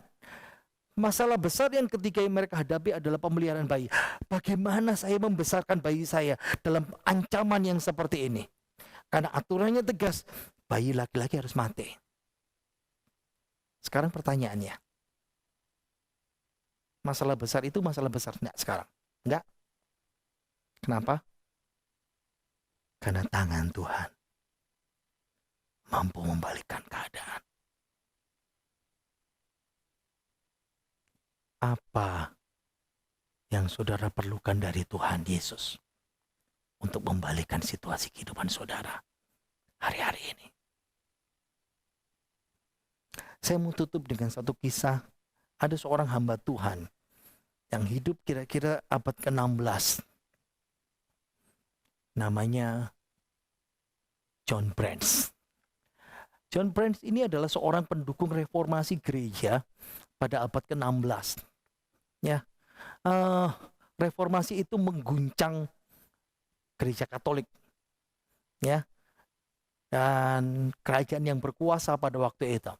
C: Masalah besar yang ketiga yang mereka hadapi adalah pemeliharaan bayi. Bagaimana saya membesarkan bayi saya dalam ancaman yang seperti ini? Karena aturannya tegas, bayi laki-laki harus mati. Sekarang pertanyaannya, masalah besar itu masalah besar enggak sekarang? Enggak. Kenapa? Karena tangan Tuhan mampu membalikkan keadaan. Apa yang saudara perlukan dari Tuhan Yesus untuk membalikkan situasi kehidupan saudara hari-hari ini? Saya mau tutup dengan satu kisah. Ada seorang hamba Tuhan yang hidup kira-kira abad ke-16. Namanya John Branch. John Branch ini adalah seorang pendukung reformasi gereja pada abad ke-16. Ya, reformasi itu mengguncang gereja Katolik. Ya, dan kerajaan yang berkuasa pada waktu itu.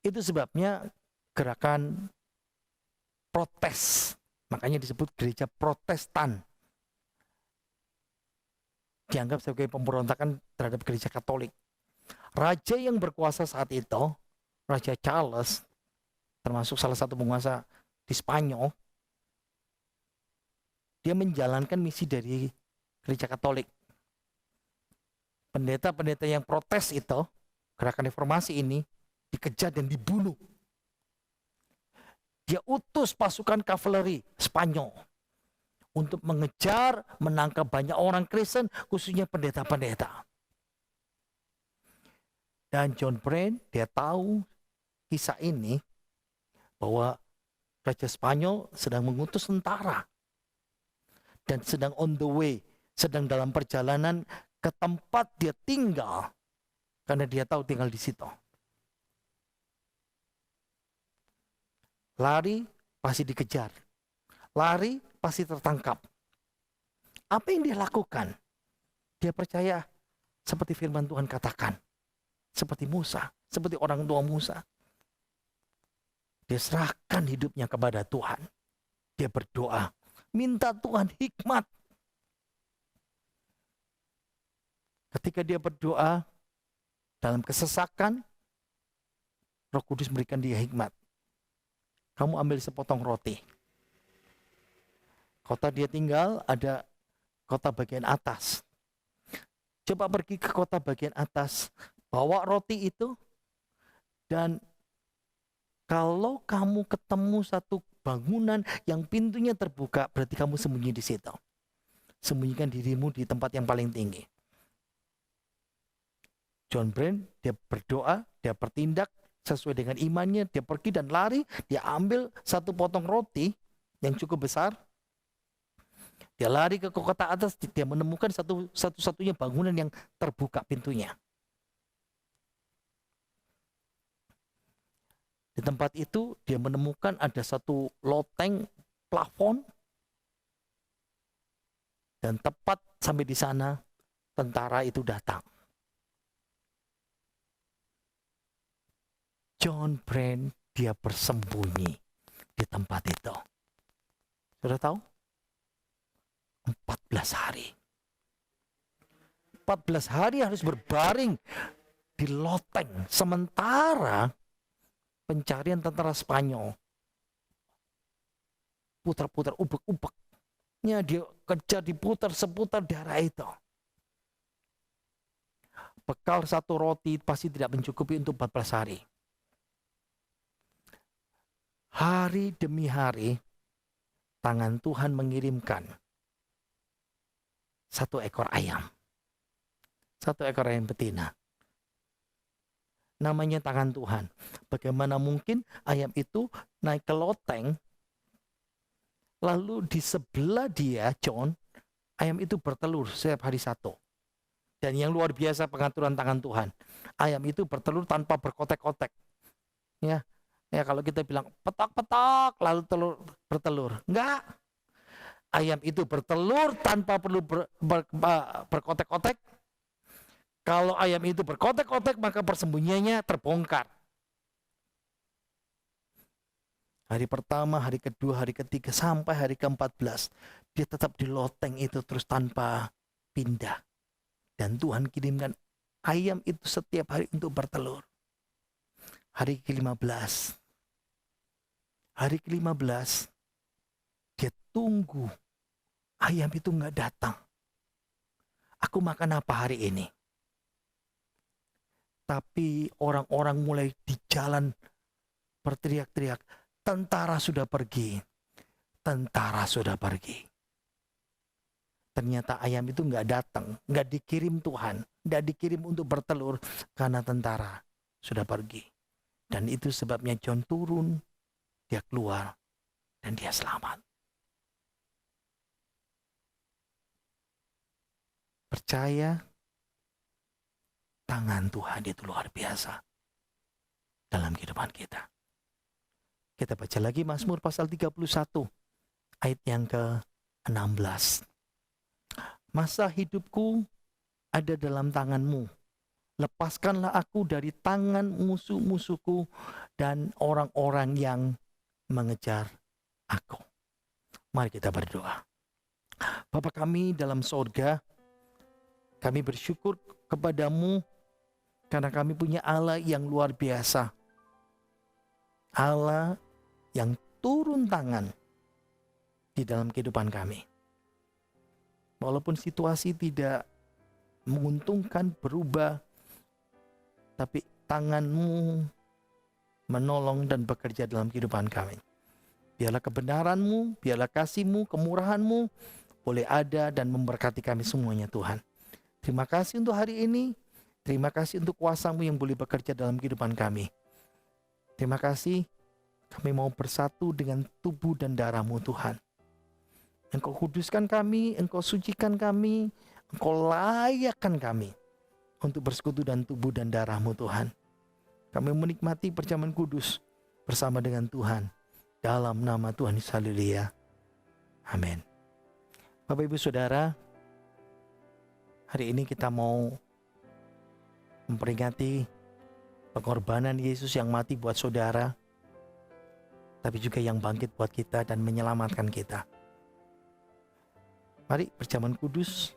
C: Itu sebabnya gerakan protes, makanya disebut gereja Protestan, dianggap sebagai pemberontakan terhadap gereja Katolik. Raja yang berkuasa saat itu, Raja Charles, termasuk salah satu penguasa di Spanyol, dia menjalankan misi dari gereja Katolik. Pendeta-pendeta yang protes itu, gerakan reformasi ini, dikejar dan dibunuh. Dia utus pasukan kavaleri Spanyol untuk mengejar, menangkap banyak orang Kristen, khususnya pendeta-pendeta. Dan John Branch, dia tahu kisah ini, bahwa Raja Spanyol sedang mengutus tentara dan sedang on the way, sedang dalam perjalanan ke tempat dia tinggal, karena dia tahu tinggal di situ. Lari pasti dikejar. Lari pasti tertangkap. Apa yang dia lakukan? Dia percaya seperti firman Tuhan katakan. Seperti Musa, seperti orang tua Musa. Dia serahkan hidupnya kepada Tuhan. Dia berdoa, minta Tuhan hikmat. Ketika dia berdoa dalam kesesakan, Roh Kudus memberikan dia hikmat. Kamu ambil sepotong roti. Kota dia tinggal ada kota bagian atas. Coba pergi ke kota bagian atas, bawa roti itu, dan kalau kamu ketemu satu bangunan yang pintunya terbuka, berarti kamu sembunyi di situ. Sembunyikan dirimu di tempat yang paling tinggi. John Brand, dia berdoa, dia bertindak sesuai dengan imannya, dia pergi dan lari, dia ambil satu potong roti yang cukup besar. Dia lari ke kota atas, dia menemukan satu-satunya bangunan yang terbuka pintunya. Di tempat itu dia menemukan ada satu loteng plafon, dan tepat sampai di sana tentara itu datang. John Brand dia bersembunyi di tempat itu. Sudah tahu? 14 hari. 14 hari harus berbaring di loteng. Sementara pencarian tentara Spanyol putar-putar, ubek-ubeknya dia kejar, diputar seputar daerah itu. Bekal satu roti pasti tidak mencukupi untuk 14 hari. Hari demi hari, tangan Tuhan mengirimkan satu ekor ayam. Satu ekor ayam betina. Namanya tangan Tuhan. Bagaimana mungkin ayam itu naik ke loteng, lalu di sebelah dia, John, ayam itu bertelur setiap hari satu. Dan yang luar biasa pengaturan tangan Tuhan. Ayam itu bertelur tanpa berkotek-kotek. Ya kalau kita bilang petak-petak lalu bertelur. Enggak. Ayam itu bertelur tanpa perlu berkotek-kotek. Kalau ayam itu berkotek-kotek maka persembunyiannya terbongkar. Hari pertama, hari kedua, hari ketiga sampai hari ke-14 dia tetap di loteng itu terus tanpa pindah. Dan Tuhan kirimkan ayam itu setiap hari untuk bertelur. Hari ke-15. Hari ke-15 dia tunggu ayam itu nggak datang. Aku makan apa hari ini? Tapi orang-orang mulai di jalan berteriak-teriak, tentara sudah pergi, tentara sudah pergi. Ternyata ayam itu nggak datang, nggak dikirim Tuhan, nggak dikirim untuk bertelur karena tentara sudah pergi. Dan itu sebabnya John turun. Dia keluar dan dia selamat. Percaya tangan Tuhan itu luar biasa dalam kehidupan kita. Kita baca lagi Mazmur pasal 31 ayat yang ke-16. Masa hidupku ada dalam tangan-Mu. Lepaskanlah aku dari tangan musuh-musuhku dan orang-orang yang mengejar aku. Mari kita berdoa. Bapa kami dalam sorga, kami bersyukur kepadamu karena kami punya Allah yang luar biasa. Allah yang turun tangan di dalam kehidupan kami. Walaupun situasi tidak menguntungkan, berubah, tapi tangan-Mu menolong dan bekerja dalam kehidupan kami. Biarlah kebenaran-Mu, biarlah kasih-Mu, kemurahan-Mu boleh ada dan memberkati kami semuanya Tuhan. Terima kasih untuk hari ini. Terima kasih untuk kuasa-Mu yang boleh bekerja dalam kehidupan kami. Terima kasih kami mau bersatu dengan tubuh dan darah-Mu Tuhan. Engkau kuduskan kami, Engkau sucikan kami, Engkau layakkan kami untuk bersekutu dan tubuh dan darah-Mu Tuhan. Kami menikmati perjamuan kudus bersama dengan Tuhan. Dalam nama Tuhan Yesus, haleluya. Amin. Bapak Ibu Saudara, hari ini kita mau memperingati pengorbanan Yesus yang mati buat saudara, tapi juga yang bangkit buat kita dan menyelamatkan kita. Mari perjamuan kudus,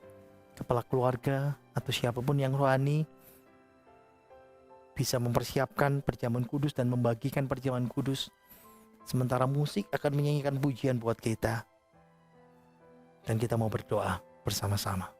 C: kepala keluarga atau siapapun yang rohani bisa mempersiapkan perjamuan kudus dan membagikan perjamuan kudus. Sementara musik akan menyanyikan pujian buat kita. Dan kita mau berdoa bersama-sama.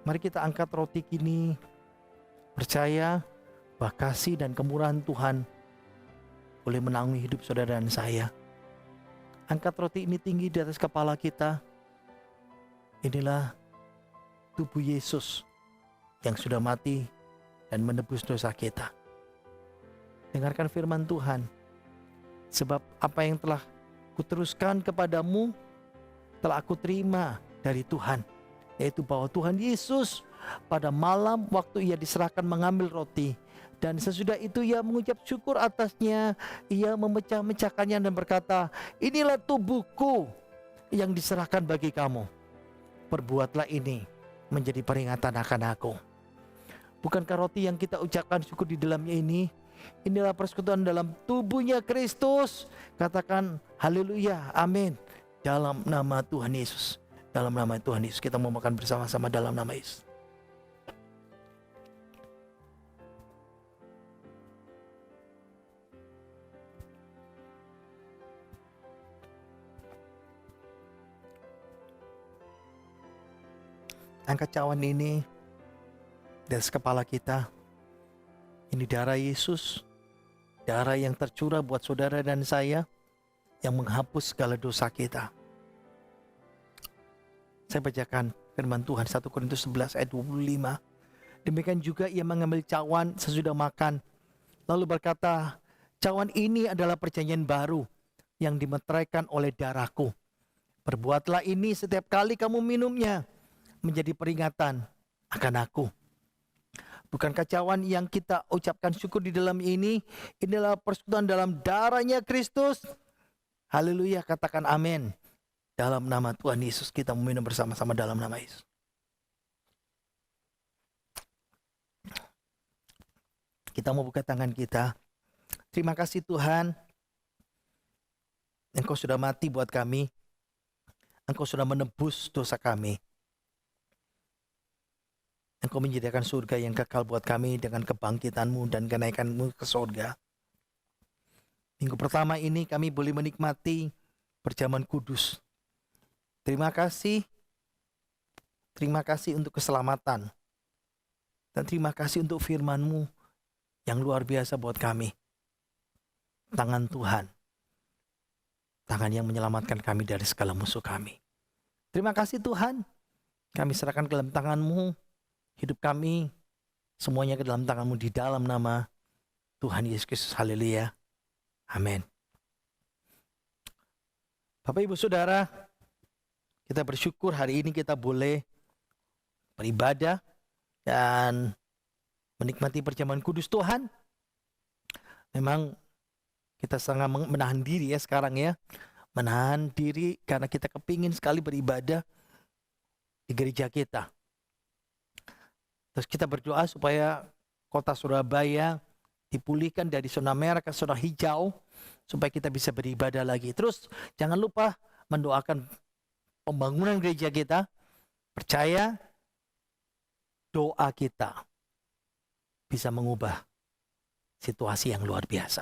C: Mari kita angkat roti kini, percaya bahwa kasih dan kemurahan Tuhan boleh menaungi hidup saudara dan saya. Angkat roti ini tinggi di atas kepala kita. Inilah tubuh Yesus yang sudah mati dan menebus dosa kita. Dengarkan firman Tuhan. Sebab apa yang telah kuteruskan kepadamu telah aku terima dari Tuhan, yaitu bahwa Tuhan Yesus pada malam waktu ia diserahkan mengambil roti, dan sesudah itu ia mengucap syukur atasnya, ia memecah-mecahkannya dan berkata, inilah tubuhku yang diserahkan bagi kamu. Perbuatlah ini menjadi peringatan akan aku. Bukankah roti yang kita ucapkan syukur di dalamnya ini, inilah persekutuan dalam tubuhnya Kristus? Katakan haleluya, amin. Dalam nama Tuhan Yesus. Dalam nama Tuhan Yesus, kita mau makan bersama-sama dalam nama Yesus. Angkat cawan ini dari kepala kita. Ini darah Yesus, darah yang tercurah buat saudara dan saya, yang menghapus segala dosa kita. Saya bacakan firman Tuhan 1 Korintus 11 ayat 25. Demikian juga ia mengambil cawan sesudah makan, lalu berkata, cawan ini adalah perjanjian baru yang dimeteraikan oleh darahku. Perbuatlah ini setiap kali kamu minumnya, menjadi peringatan akan aku. Bukankah cawan yang kita ucapkan syukur di dalam ini, inilah persekutuan dalam darahnya Kristus? Haleluya, katakan amin. Dalam nama Tuhan Yesus kita meminum bersama-sama dalam nama Yesus. Kita mau buka tangan kita. Terima kasih Tuhan, Engkau sudah mati buat kami. Engkau sudah menebus dosa kami. Engkau menyediakan surga yang kekal buat kami dengan kebangkitan-Mu dan kenaikan-Mu ke surga. Minggu pertama ini kami boleh menikmati perjamuan kudus. Terima kasih untuk keselamatan. Dan terima kasih untuk firman-Mu yang luar biasa buat kami. Tangan Tuhan. Tangan yang menyelamatkan kami dari segala musuh kami. Terima kasih Tuhan. Kami serahkan ke dalam tangan-Mu. Hidup kami semuanya ke dalam tangan-Mu di dalam nama Tuhan Yesus Kristus. Haleluya. Amin. Bapak Ibu Saudara, kita bersyukur hari ini kita boleh beribadah dan menikmati perjamuan kudus Tuhan. Memang kita sangat menahan diri ya sekarang ya. Menahan diri karena kita kepingin sekali beribadah di gereja kita. Terus kita berdoa supaya kota Surabaya dipulihkan dari zona merah ke zona hijau, supaya kita bisa beribadah lagi. Terus jangan lupa mendoakan pembangunan gereja kita. Percaya doa kita bisa mengubah situasi yang luar biasa.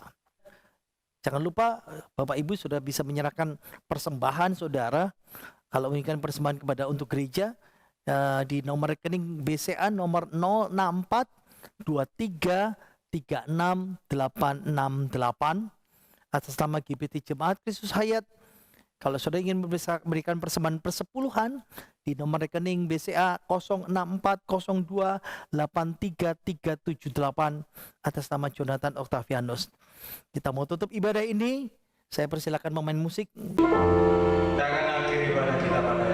C: Jangan lupa Bapak Ibu sudah bisa menyerahkan persembahan saudara. Kalau menginginkan persembahan kepada untuk gereja, di nomor rekening BCA nomor 064 23 36868 atas nama GBT Jemaat Kristus Hayat. Kalau saudara ingin memberikan persembahan persepuluhan di nomor rekening BCA 064028338 atas nama Jonathan Octavianus. Kita mau tutup ibadah ini. Saya persilakan pemain musik.
A: Jangan akhiri ibadah kita pada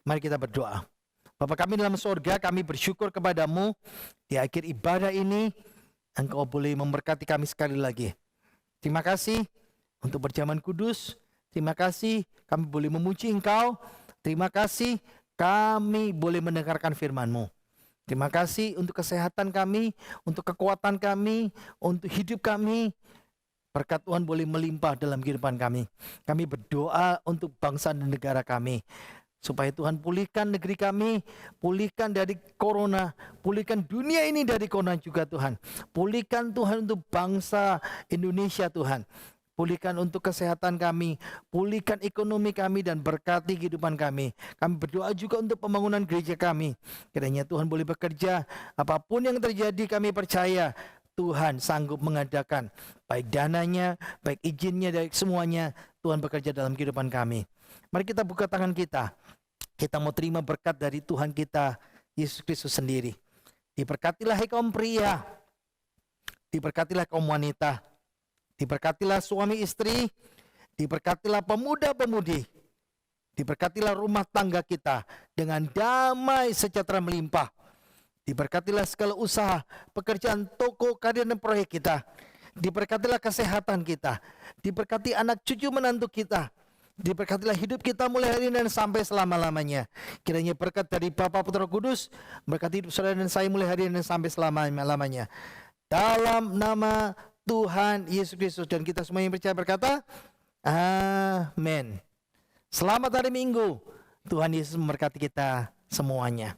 C: Mari kita berdoa. Bapa kami dalam surga, kami bersyukur kepadamu di akhir ibadah ini. Engkau boleh memberkati kami sekali lagi. Terima kasih untuk perjamuan kudus. Terima kasih kami boleh memuji Engkau. Terima kasih kami boleh mendengarkan firman-Mu. Terima kasih untuk kesehatan kami, untuk kekuatan kami, untuk hidup kami. Berkat Tuhan boleh melimpah dalam kehidupan kami. Kami berdoa untuk bangsa dan negara kami. Supaya Tuhan pulihkan negeri kami, pulihkan dari corona, pulihkan dunia ini dari corona juga Tuhan. Pulihkan Tuhan untuk bangsa Indonesia Tuhan. pulihkan untuk kesehatan kami, pulihkan ekonomi kami dan berkati kehidupan kami. Kami berdoa juga untuk pembangunan gereja kami. Kiranya Tuhan boleh bekerja, apapun yang terjadi kami percaya Tuhan sanggup mengadakan, baik dananya, baik izinnya, baik semuanya, Tuhan bekerja dalam kehidupan kami. Mari kita buka tangan kita. Kita mau terima berkat dari Tuhan kita, Yesus Kristus sendiri. Diberkatilah hai kaum pria, diberkatilah kaum wanita, diberkatilah suami istri, diberkatilah pemuda-pemudi, diberkatilah rumah tangga kita dengan damai sejahtera melimpah. Diberkatilah segala usaha, pekerjaan, toko, karya dan proyek kita. Diberkatilah kesehatan kita, diberkati anak cucu menantu kita. Diberkatilah hidup kita mulai hari ini dan sampai selama-lamanya. Kiranya berkat dari Bapa, Putra, Roh Kudus berkati hidup saudara dan saya mulai hari ini dan sampai selama-lamanya. Dalam nama Tuhan Yesus Kristus, dan kita semua yang percaya berkata, amin. Selamat hari Minggu. Tuhan Yesus memberkati kita semuanya.